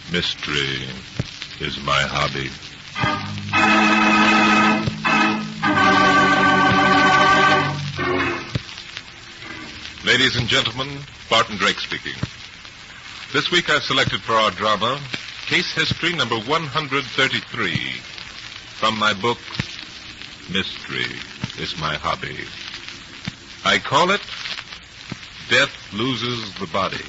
Mystery is my hobby. Ladies and gentlemen, Barton Drake speaking. This week I've selected for our drama Case History number 133 from my book, Mystery is My Hobby. I call it Death Loses the Body.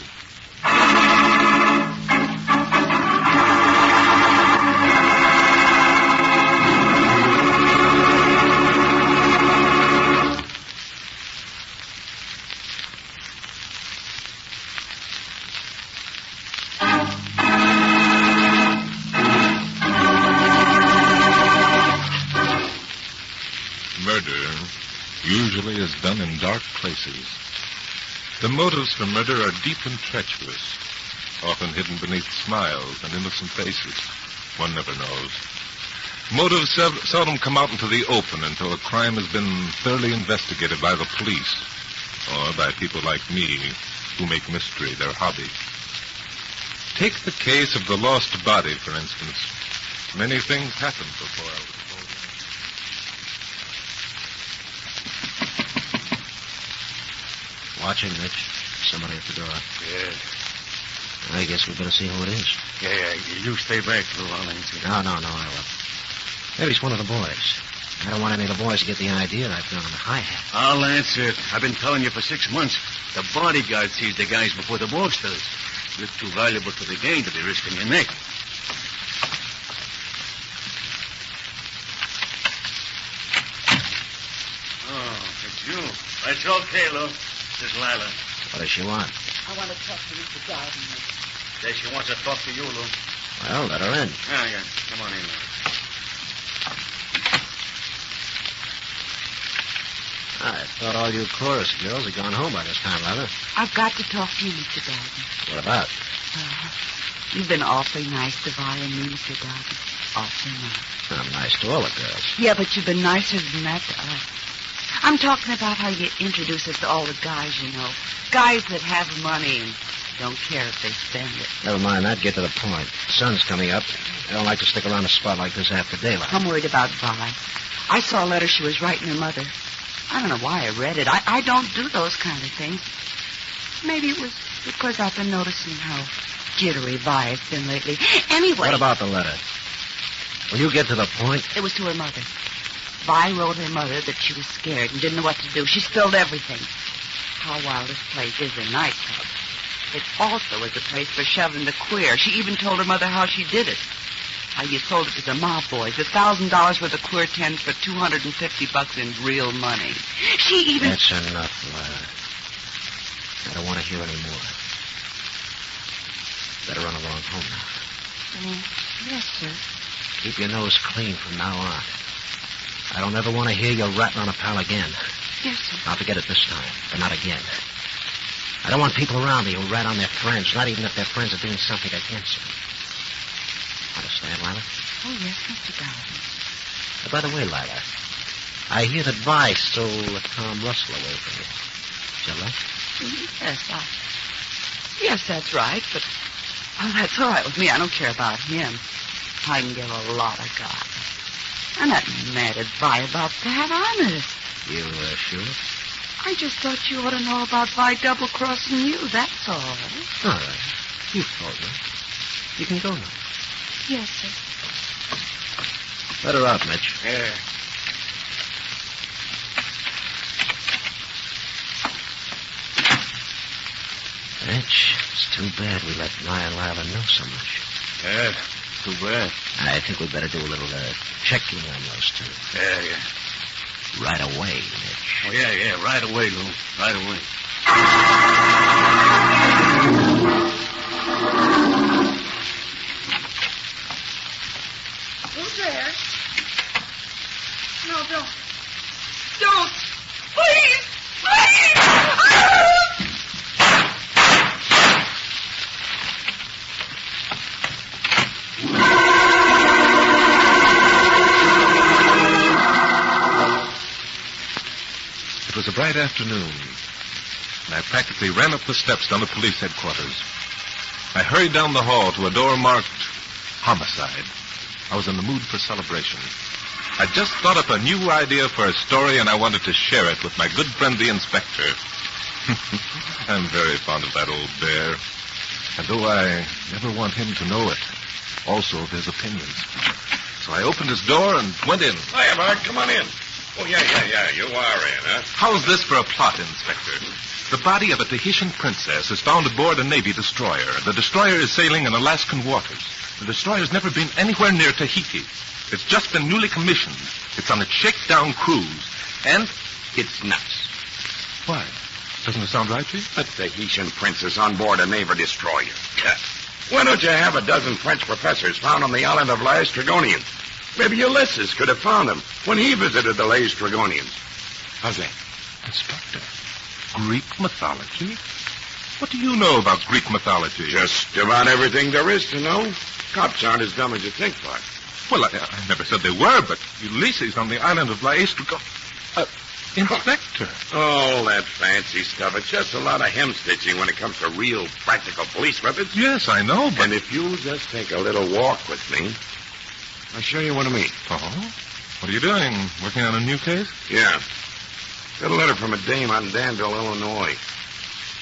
Murder usually is done in dark places. The motives for murder are deep and treacherous, often hidden beneath smiles and innocent faces. One never knows. Motives seldom come out into the open until a crime has been thoroughly investigated by the police or by people like me who make mystery their hobby. Take the case of the lost body, for instance. Many things happened before I was born. Watching, Mitch. Somebody at the door. Yeah. I guess we better see who it is. Yeah. You stay back, Lou. I'll answer. No, I will. Maybe it's one of the boys. I don't want any of the boys to get the idea I've gone on the hi-hat. I'll answer it. I've been telling you for 6 months. The bodyguard sees the guys before the boss does. You're too valuable to the gang to be risking your neck. Oh, it's you. It's okay, Lou. This is Lila. What does she want? I want to talk to Mr. Garden. Says she wants to talk to you, Lou. Well, let her in. Yeah. Come on in, Lou. I thought all you chorus girls had gone home by this time, Lila. I've got to talk to you, Mr. Garden. What about? You've been awfully nice to Vi and me, Mr. Garden. Awfully nice. I'm nice to all the girls. Yeah, but you've been nicer than that to us. I'm talking about how you introduce us to all the guys, you know. Guys that have money and don't care if they spend it. Never mind that. Get to the point. The sun's coming up. I don't like to stick around a spot like this after daylight. I'm worried about Vi. I saw a letter she was writing her mother. I don't know why I read it. I don't do those kind of things. Maybe it was because I've been noticing how jittery Vi has been lately. Anyway. What about the letter? Will you get to the point? It was to her mother. Vi wrote her mother that she was scared and didn't know what to do. She spilled everything. How wild this place is a nightclub. It also is a place for shoving the queer. She even told her mother how she did it. How you sold it to the mob boys. $1,000 worth of queer tens for $250 in real money. She even... That's enough, Lila. I don't want to hear any more. Better run along home now. Yes, sir. Keep your nose clean from now on. I don't ever want to hear you ratting on a pal again. Yes, sir. I'll forget it this time, but not again. I don't want people around me who rat on their friends, not even if their friends are doing something against them. Understand, Lila? Oh, yes, Mr. Garden. By the way, Lila, I hear that Vi stole Tom Russell away from you. Is that right? Yes, that's right, but that's all right with me. I don't care about him. I can get a lot of guys. I'm not mad at Vi about that, honest. You sure? I just thought you ought to know about Vi double-crossing you, that's all. All right. You've told me. You can go now. Yes, sir. Let her out, Mitch. Yeah. Mitch, it's too bad we let Vi and Lila know so much. Yeah, too bad. I think we'd better do a little checking on those two. Yeah. Right away, Mitch. Oh, yeah, right away, Lou. Right away. was a bright afternoon, and I practically ran up the steps down to police headquarters. I hurried down the hall to a door marked homicide. I was in the mood for celebration. I'd just thought up a new idea for a story, and I wanted to share it with my good friend, the inspector. I'm very fond of that old bear. And though I never want him to know it, also of his opinions. So I opened his door and went in. Hiya, Bart. Come on in. Oh, yeah. You are in, huh? How's this for a plot, Inspector? The body of a Tahitian princess is found aboard a Navy destroyer. The destroyer is sailing in Alaskan waters. The destroyer's never been anywhere near Tahiti. It's just been newly commissioned. It's on its shakedown cruise. And it's nuts. Why? Doesn't it sound right to you? A Tahitian princess on board a Navy destroyer. Why don't you have a dozen French professors found on the island of Laestrygonians? Maybe Ulysses could have found them when he visited the Laestrygonians. How's that? Inspector, Greek mythology? What do you know about Greek mythology? Just about everything there is to know. Cops aren't as dumb as you think, Bart. Well, I never said they were, but Ulysses on the island of Laestrygonians... Inspector. All that fancy stuff. It's just a lot of hem-stitching when it comes to real, practical police methods. Yes, I know, but... And if you'll just take a little walk with me, I'll show you what I mean. Oh? What are you doing? Working on a new case? Yeah. Got a letter from a dame out in Danville, Illinois.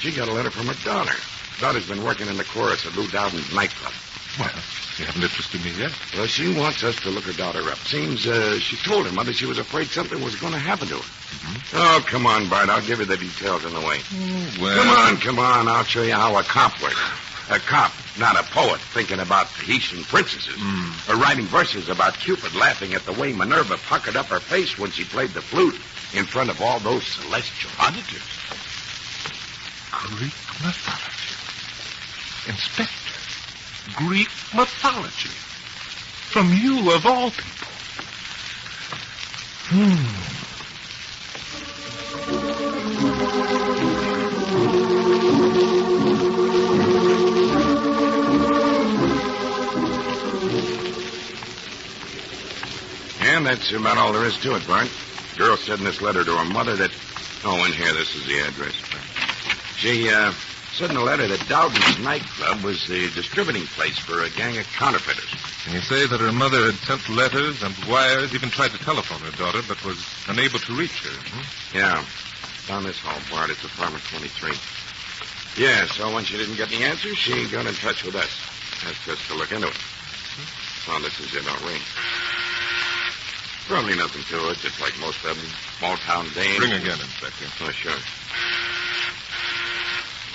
She got a letter from her daughter. Daughter's been working in the chorus at Lou Dowden's nightclub. Well, you haven't interested me yet. Well, she wants us to look her daughter up. Seems she told her mother she was afraid something was going to happen to her. Mm-hmm. Oh, come on, Bart. I'll give you the details on the way. Well... Come on. I'll show you how a cop works. A cop, not a poet, thinking about Tahitian princesses. Or writing verses about Cupid laughing at the way Minerva puckered up her face when she played the flute in front of all those celestial auditors. Greek mythology. Inspector. Greek mythology. From you, of all people. And that's about all there is to it, Bart. The girl said in this letter to her mother that... Oh, in here, this is the address. She, said in the letter that Dowden's nightclub was the distributing place for a gang of counterfeiters. And you say that her mother had sent letters and wires, even tried to telephone her daughter, but was unable to reach her. Yeah. Down this hall, Bart. It's apartment 23. Yeah, so when she didn't get the answer, she got in touch with us. Asked us to look into it. Well, this is it, all right. Probably nothing to it, just like most of them. Small-town dame. Ring again, Inspector. Oh, sure.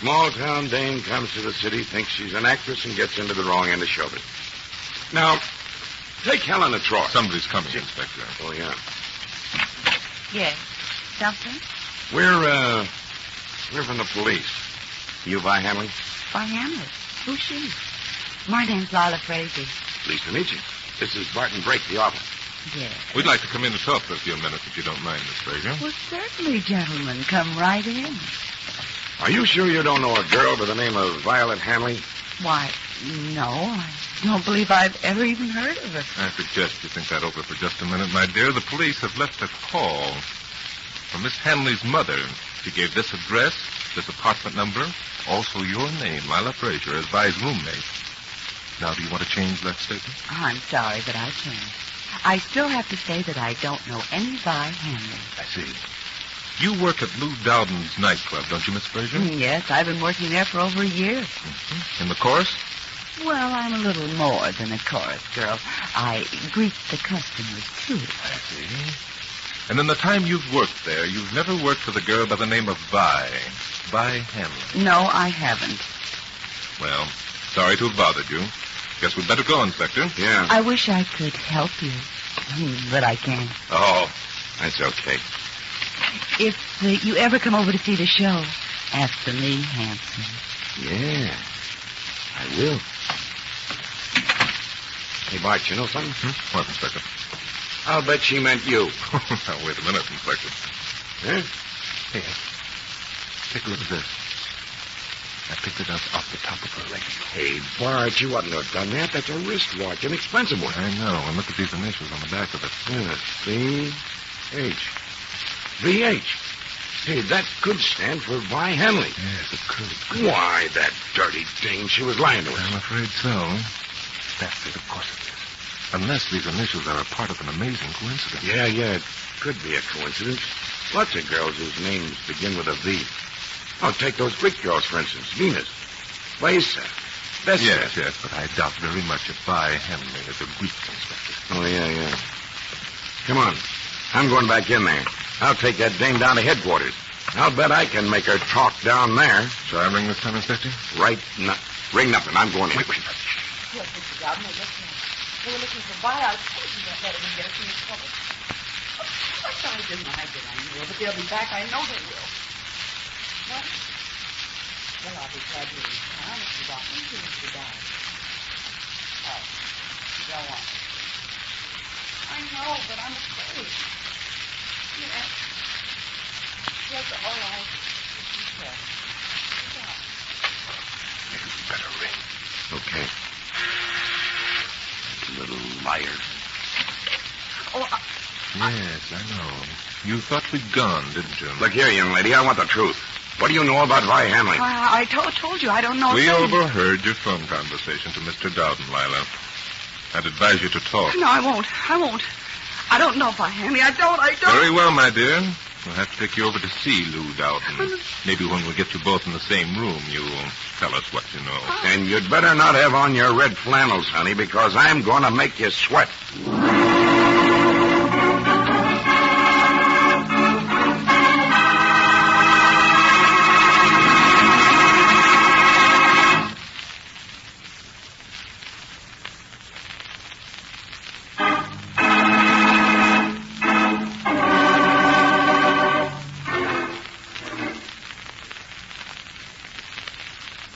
Small-town dame comes to the city, thinks she's an actress, and gets into the wrong end of show business. Now, take Helen of Troy. Somebody's coming, Inspector. Oh, yeah. Yes. Something? We're from the police. You Vi Hanley? Why, Hamlet. Who's she? My name's Lila Frazee. Pleased to meet you. This is Barton Drake, the office. Yes. We'd like to come in and talk for a few minutes, if you don't mind, Miss Fraser. Well, certainly, gentlemen. Come right in. Are you sure you don't know a girl by the name of Violet Hanley? Why, no. I don't believe I've ever even heard of her. I suggest you think that over for just a minute, my dear. The police have left a call from Miss Hanley's mother. She gave this address, this apartment number, also your name, Lila Fraser, as Vi's roommate. Now, do you want to change that statement? I'm sorry, but I can't. I still have to say that I don't know any Vi Hanley. I see. You work at Lou Dowden's nightclub, don't you, Miss Fraser? Yes, I've been working there for over a year. Mm-hmm. In the chorus? Well, I'm a little more than a chorus girl. I greet the customers, too. I see. And in the time you've worked there, you've never worked with a girl by the name of Vi Hanley? No, I haven't. Well, sorry to have bothered you. Guess we'd better go, Inspector. Yeah. I wish I could help you, but I can't. Oh, that's okay. If you ever come over to see the show, ask for me, handsome. Yeah, I will. Hey, Bart, you know something? What, Inspector? I'll bet she meant you. Now, wait a minute, Inspector. Huh? Hey, take a look at this. I picked it up off the top of her leg. Hey, Bart, you oughtn't to have done that. That's a wristwatch, an expensive one. I know, and look at these initials on the back of it. Yeah, C-H. V-H. Hey, that could stand for Vi Henley. Yes, it could. Why, that dirty dame, she was lying to us. I'm afraid so. That's it, of course it is. Unless these initials are a part of an amazing coincidence. Yeah, it could be a coincidence. Lots of girls whose names begin with a V. Oh, take those Greek girls, for instance. Venus, Lisa, Vesta. Yes, but I doubt very much if Vi Henley is a Greek, Inspector. Oh, yeah. Come on. I'm going back in there. I'll take that dame down to headquarters. I'll bet I can make her talk down there. Shall I ring this time, Inspector? Right. Ring nothing. I'm going in. Wait. Yes, Mr. Godwin, I just they were looking for Vi. I told you that letter would get us into trouble. I thought I didn't hide it, I know, but they'll be back. I know they will. What? Well, I'll be glad you're in town, Mr. Godwin, to Mr. Dowd. Oh, go on. I know, but I'm afraid. Yes. Yes, all right. You said. Maybe we better ring. Okay. Little liar. Oh, Yes, I know. You thought we'd gone, didn't you? Look here, young lady. I want the truth. What do you know about Vi Henley? I told you. I don't know. We a thing. overheard your phone conversation to Mr. Dowden, Lila. I'd advise you to talk. No, I won't. I don't know Vi Henley. I don't. Very well, my dear. We'll have to take you over to see Lou Dowden. Maybe when we get you both in the same room, you'll tell us what you know. And you'd better not have on your red flannels, honey, because I'm going to make you sweat.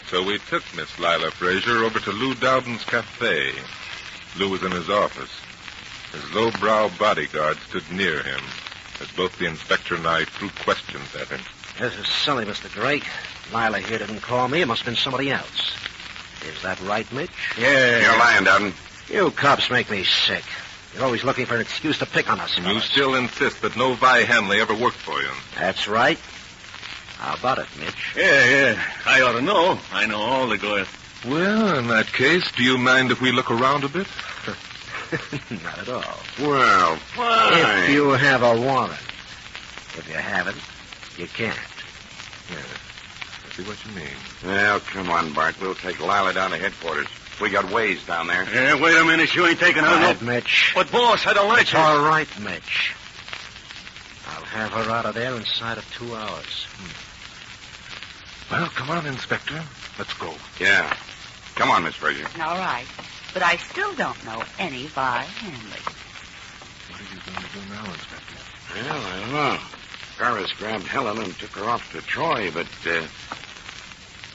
So we took Miss Lila Fraser over to Lou Dowden's cafe. Lou was in his office. His low-brow bodyguard stood near him as both the inspector and I threw questions at him. This is silly, Mr. Drake. Lila here didn't call me. It must have been somebody else. Is that right, Mitch? Yeah. You're lying, Dowden. You cops make me sick. You're always looking for an excuse to pick on us. And you still insist that no Vi Henley ever worked for you. That's right. How about it, Mitch? Yeah. I ought to know. I know all the girls. Well, in that case, do you mind if we look around a bit? Not at all. Well, fine. If you have a warrant. If you haven't, you can't. Yes. I see what you mean. Well, come on, Bart. We'll take Lila down to headquarters. We got ways down there. Yeah, wait a minute. You ain't taking her. Right, Mitch. But, boss, I don't like It's her. all right, Mitch. I'll have her out of there inside of 2 hours. Well, come on, Inspector. Let's go. Yeah. Come on, Miss Fraser. All right. But I still don't know any Vi Henley. What are you going to do now, Inspector? Well, I don't know. Ferris grabbed Helen and took her off to Troy, but,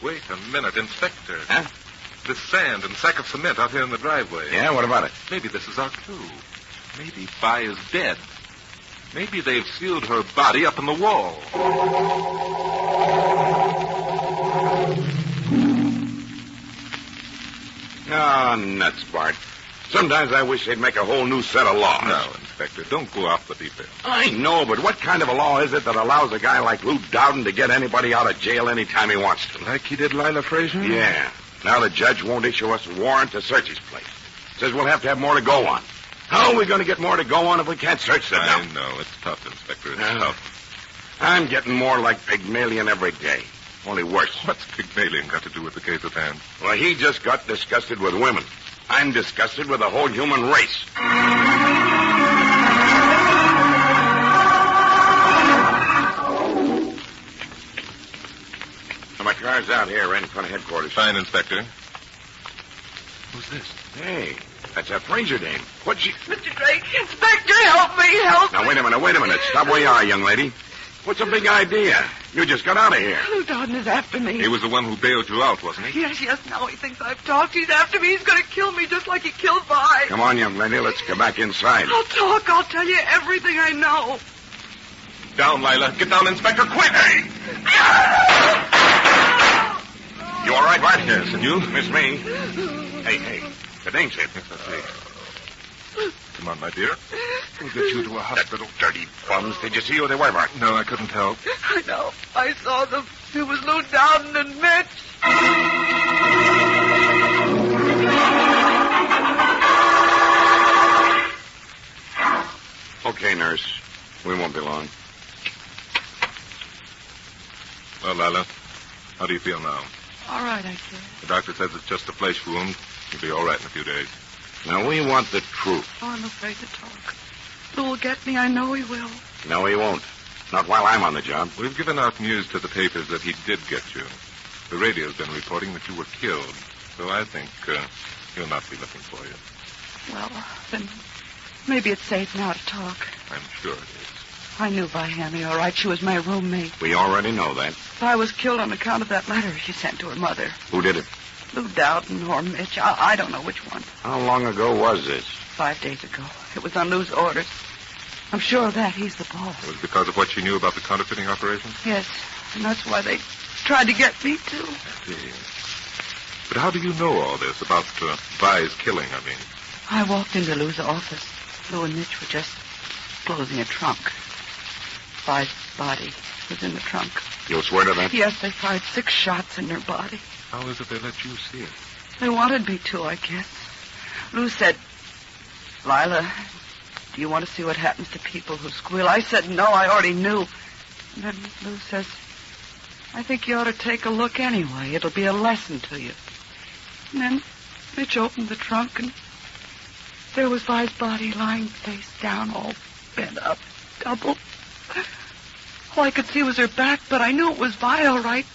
Wait a minute, Inspector. Huh? This sand and sack of cement out here in the driveway. Yeah, what about it? Maybe this is our clue. Maybe Vi is dead. Maybe they've sealed her body up in the wall. Oh, nuts, Bart. Sometimes I wish they'd make a whole new set of laws. No, Inspector, don't go off the deep end. I know, but what kind of a law is it that allows a guy like Lou Dowden to get anybody out of jail anytime he wants to? Like he did Lila Fraser? Yeah. Now the judge won't issue us a warrant to search his place. Says we'll have to have more to go on. How are we going to get more to go on if we can't search the I dump? know. It's tough, Inspector. It's Yeah. tough. I'm getting more like Pygmalion every day. Only worse. What's Pygmalion got to do with the case at hand? Well, he just got disgusted with women. I'm disgusted with the whole human race. So my car's out here right in front of headquarters. Fine, Inspector. Who's this? Hey, that's that Fraser dame. What's she... Mr. Drake, Inspector, help me. Now, wait a minute. Stop where you are, young lady. What's the big idea? You just got out of here. Lou Dowden is after me. He was the one who bailed you out, wasn't he? Yes, now he thinks I've talked. He's after me. He's going to kill me just like he killed Vi. Come on, young lady. Let's go back inside. I'll talk. I'll tell you everything I know. Down, Lila. Get down, Inspector, quick! Hey! You all right, Bart? Yes, and you? Miss me. Hey. The dame's hit. Yes, I see. Come on, my dear. We'll get you to a hospital. Dirty bums. Did you see who they were, Mark? No, I couldn't help. I know. I saw them. It was Lou Danton and Mitch. Okay, nurse. We won't be long. Well, Lila, how do you feel now? All right, I guess. The doctor says it's just a flesh wound. You'll be all right in a few days. Now, we want the truth. Oh, I'm afraid to talk. Lou will get me. I know he will. No, he won't. Not while I'm on the job. We've given out news to the papers that he did get you. The radio's been reporting that you were killed. So I think he'll not be looking for you. Well, then maybe it's safe now to talk. I'm sure it is. I knew Hammy, all right. She was my roommate. We already know that. I was killed on account of that letter she sent to her mother. Who did it? Lou Danton or Mitch. I don't know which one. How long ago was this? 5 days ago. It was on Lou's orders. I'm sure of that. He's the boss. It was because of what she knew about the counterfeiting operation? Yes, and that's why they tried to get me, too. I see. But how do you know all this about Vi's killing, I mean? I walked into Lou's office. Lou and Mitch were just closing a trunk. Vi's body was in the trunk. You'll swear to that? Yes, they fired 6 shots in her body. How is it they let you see it? They wanted me to, I guess. Lou said, Lila, do you want to see what happens to people who squeal? I said no, I already knew. And then Lou says, I think you ought to take a look anyway. It'll be a lesson to you. And then Mitch opened the trunk, and there was Vi's body lying face down, all bent up, double. All I could see was her back, but I knew it was Vi, all right.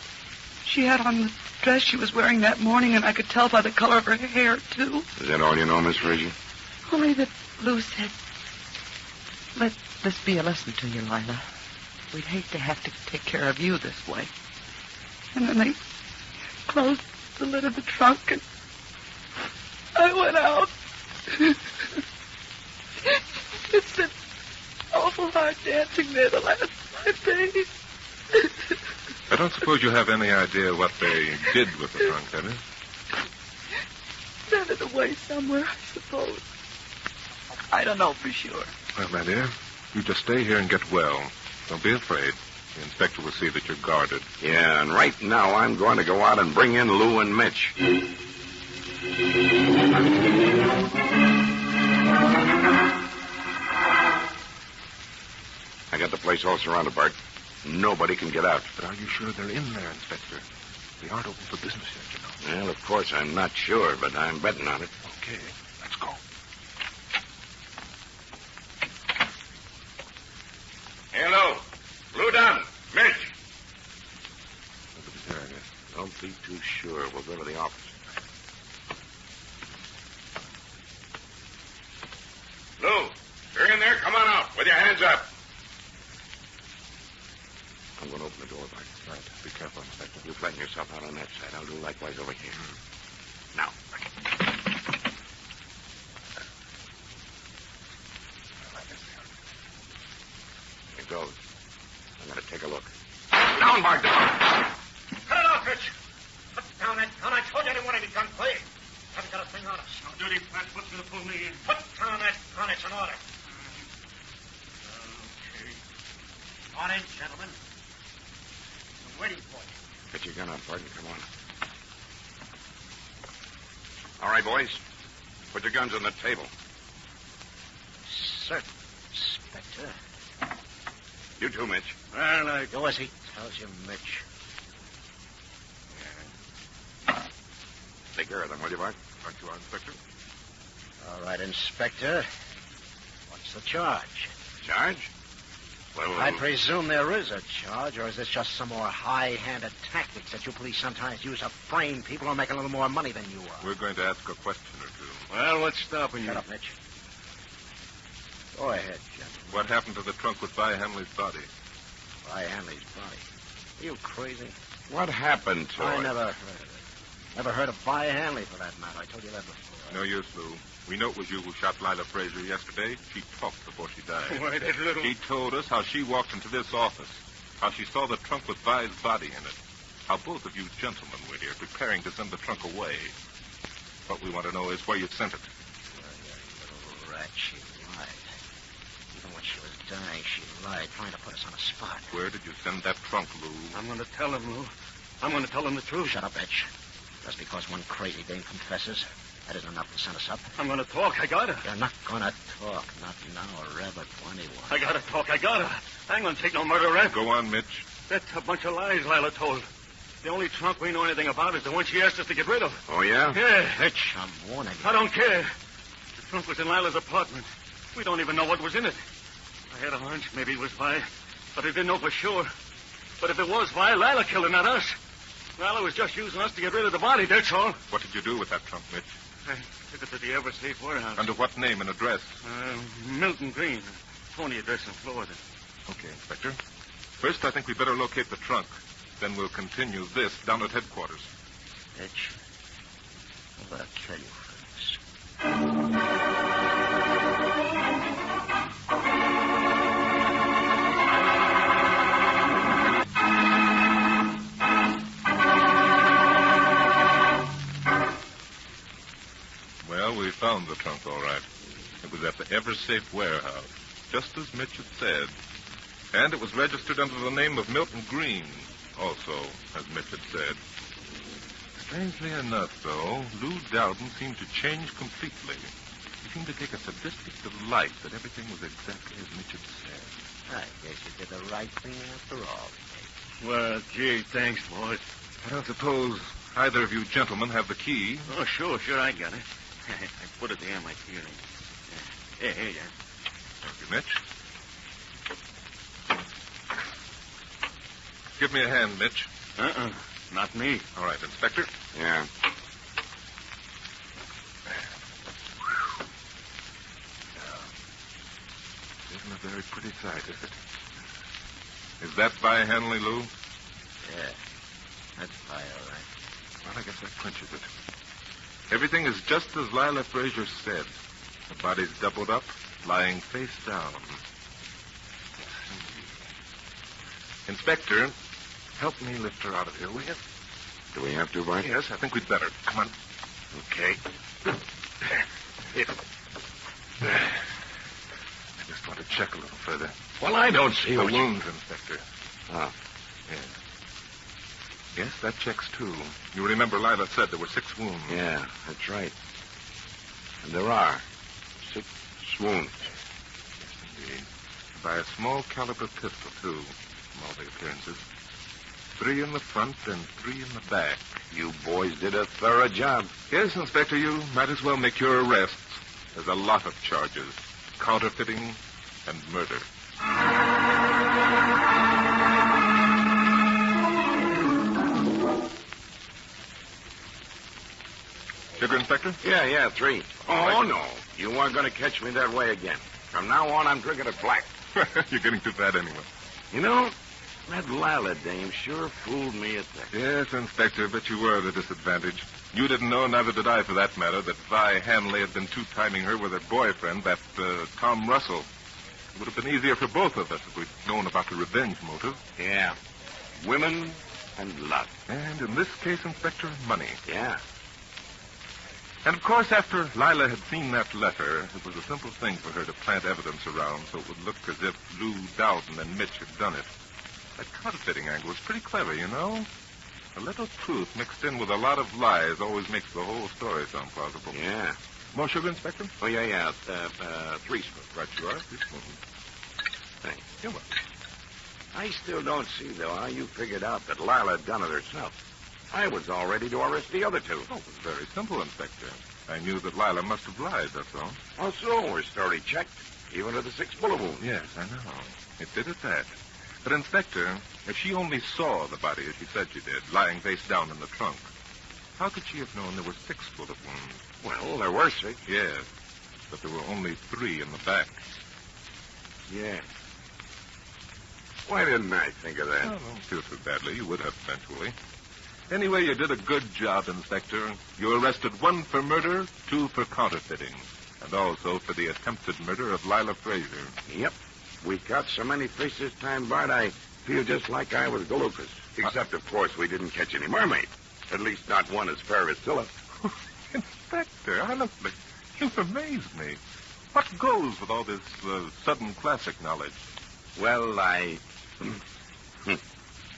She had on the dress she was wearing that morning, and I could tell by the color of her hair, too. Is that all you know, Miss Frazier? Only that Lou said, let this be a lesson to you, Lila. We'd hate to have to take care of you this way. And then they closed the lid of the trunk, and I went out. It's been awful hard dancing there the last 5 days. I don't suppose you have any idea what they did with the trunk, have you? Sent it away somewhere, I suppose. I don't know for sure. Well, my dear, you just stay here and get well. Don't be afraid. The inspector will see that you're guarded. Yeah, and right now I'm going to go out and bring in Lou and Mitch. I got the place all surrounded, Bart. Nobody can get out. But are you sure they're in there, Inspector? We aren't open for business yet, you know. Well, of course, I'm not sure, but I'm betting on it. Okay, let's go. Hello. Lou Dunn. Mitch. Nobody's there, I guess. Don't be too sure. We'll go to the office. Lou, you're in there? Come on out with your hands up. I'm going to open the door, Bart. Right. Be careful, Inspector. You flatten yourself out on that side. I'll do likewise over here. Now. Here goes. I'm going to take a look. Down, Bart, down. Cut it off, Rich. Put down that gun. I told you I didn't want any gunplay. Haven't got a thing on us. No dirty flatfoot's going to pull me in. Put down that gun. It's an order. Okay. On in, gentlemen. I'm waiting for you. Get your gun out, Bart, and come on. All right, boys. Put your guns on the table. Certain, Inspector. You too, Mitch. Well, I... Do as he tells you, Mitch. Take care of them, will you, Bart? Aren't you on, Inspector? All right, Inspector. What's the charge? Charge? Well, I presume there is a charge, or is this just some more high-handed tactics that you police sometimes use to frame people who make a little more money than you are? We're going to ask a question or two. Well, what's stopping you? Shut up, Mitch. Go ahead, gentlemen. What happened to the trunk with Vi Hanley's body? Vi Hanley's body. Are you crazy? what happened to I it? never heard of it. Never heard of Vi Hanley, for that matter. I told you that before. No use, Lou. We know it was you who shot Lila Frazier yesterday. She talked before she died. Why, that little... She told us how she walked into this office, how she saw the trunk with Vi's body in it, how both of you gentlemen were here preparing to send the trunk away. What we want to know is where you sent it. You little rat, she Even when she was dying, she lied, trying to put us on a spot. Where did you send that trunk, Lou? I'm going to tell him, Lou. I'm going to tell him the truth. Shut up, Etch. Just because one crazy dame confesses, that isn't enough to send us up. I'm going to talk. I got to. You're not gonna talk. Not now or ever to anyone. I got to talk. I got to. I ain't going to take no murder rap. Go on, Mitch. That's a bunch of lies Lila told. The only trunk we know anything about is the one she asked us to get rid of. Oh, yeah? Yeah. Etch, I'm warning you. I don't care. The trunk was in Lila's apartment. We don't even know what was in it. I had a hunch maybe it was Vi, but I didn't know for sure. But if it was Vi, Lila killed her, not us. Lila was just using us to get rid of the body, that's all. What did you do with that trunk, Mitch? I took it to the Eversafe warehouse. Under what name and address? Milton Green. Phony address in Florida. Okay, Inspector. First, I think we better locate the trunk. Then we'll continue this down at headquarters. Etch, what I'll tell you first. Well, we found the trunk, all right. It was at the Eversafe warehouse, just as Mitch had said. And it was registered under the name of Milton Green, also, as Mitch had said. Strangely enough, though, Lou Dowden seemed to change completely. He seemed to take a sadistic delight that everything was exactly as Mitch had said. I guess you did the right thing after all. Well, gee, thanks, boys. I don't suppose either of you gentlemen have the key. Oh, sure, I got it. I put it there in my keyring. Here you are. Thank you, Mitch. Give me a hand, Mitch. Not me. All right, Inspector. Yeah. Isn't a very pretty sight, is it? Is that Vi Hanley, Lou? Yeah, that's Vi, all right. Well, I guess that clinches it. Everything is just as Lila Frazier said. The body's doubled up, lying face down. Inspector, help me lift her out of here, will you? Do we have to, Bart? Yes, I think we'd better. Come on. Okay. I just want to check a little further. Well, I don't see The what wounds, Inspector. Oh. Yes. Yes, that checks, too. You remember Lila said there were 6 wounds. Yeah, that's right. And there are 6 wounds. Yes, indeed. By a small caliber pistol, too, from all the appearances. 3 in the front and 3 in the back. You boys did a thorough job. Yes, Inspector, you might as well make your arrests. There's a lot of charges. Counterfeiting and murder. Sugar, Inspector? Yeah, 3. Oh, no. You aren't going to catch me that way again. From now on, I'm drinking it black. You're getting too fat anyway. You know, that Lila dame sure fooled me at that. Yes, Inspector, but you were at a disadvantage. You didn't know, neither did I, for that matter, that Vi Hanley had been two-timing her with her boyfriend, that Tom Russell. It would have been easier for both of us if we'd known about the revenge motive. Yeah. Women and love. And in this case, Inspector, money. Yeah. And, of course, after Lila had seen that letter, it was a simple thing for her to plant evidence around so it would look as if Lou Dowden and Mitch had done it. That counterfeiting angle was pretty clever, you know. A little truth mixed in with a lot of lies always makes the whole story sound plausible. Yeah. More sugar, Inspector? Oh, yeah. 3 spoons. Right you are. 3 spoons. Thanks. You're welcome. I still don't see, though, how you figured out that Lila had done it herself. I was all ready to arrest the other 2. Oh, it was very simple, Inspector. I knew that Lila must have lied, that's all. Oh, so her story checked, even to the 6 bullet wounds. Yes, I know. It did at that. But, Inspector, if she only saw the body as she said she did, lying face down in the trunk, how could she have known there were 6 bullet wounds? Well, there were 6. Yes, but there were only 3 in the back. Yeah. Why didn't I think of that? Oh, don't feel too badly. You would have eventually. Anyway, you did a good job, Inspector. You arrested 1 for murder, 2 for counterfeiting, and also for the attempted murder of Lila Frazier. Yep. We caught so many fish this time, Bart, I feel just like I was Galucas. Except, of course, we didn't catch any mermaids. At least not one as fair as Philip. Inspector, honestly, you've amazed me. What goes with all this sudden classic knowledge? Well, I...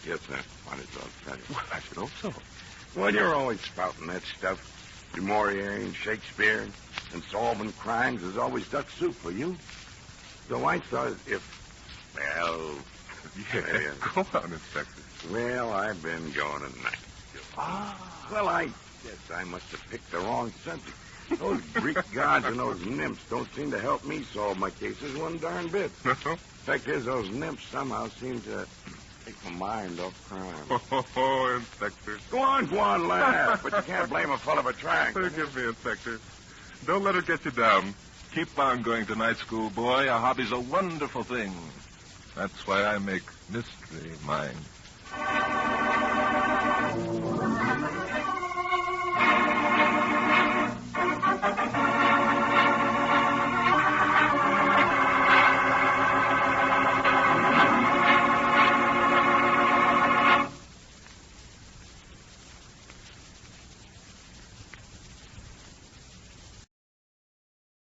Yes, sir. Might as well tell you. Well, I should hope so. Well, you're always spouting that stuff. Du Maurier and Shakespeare and solving crimes is always duck soup for you. So I thought well... Yeah, go on, Inspector. Well, I've been going tonight. Well, I guess I must have picked the wrong subject. Those Greek gods and those nymphs don't seem to help me solve my cases one darn bit. Fact is, those nymphs somehow seem to take my mind off crime. Oh, Inspector. Go on, laugh. But you can't blame a fellow for trying. Forgive me, Inspector. Don't let her get you down. Keep on going to night school, boy. A hobby's a wonderful thing. That's why I make mystery mine.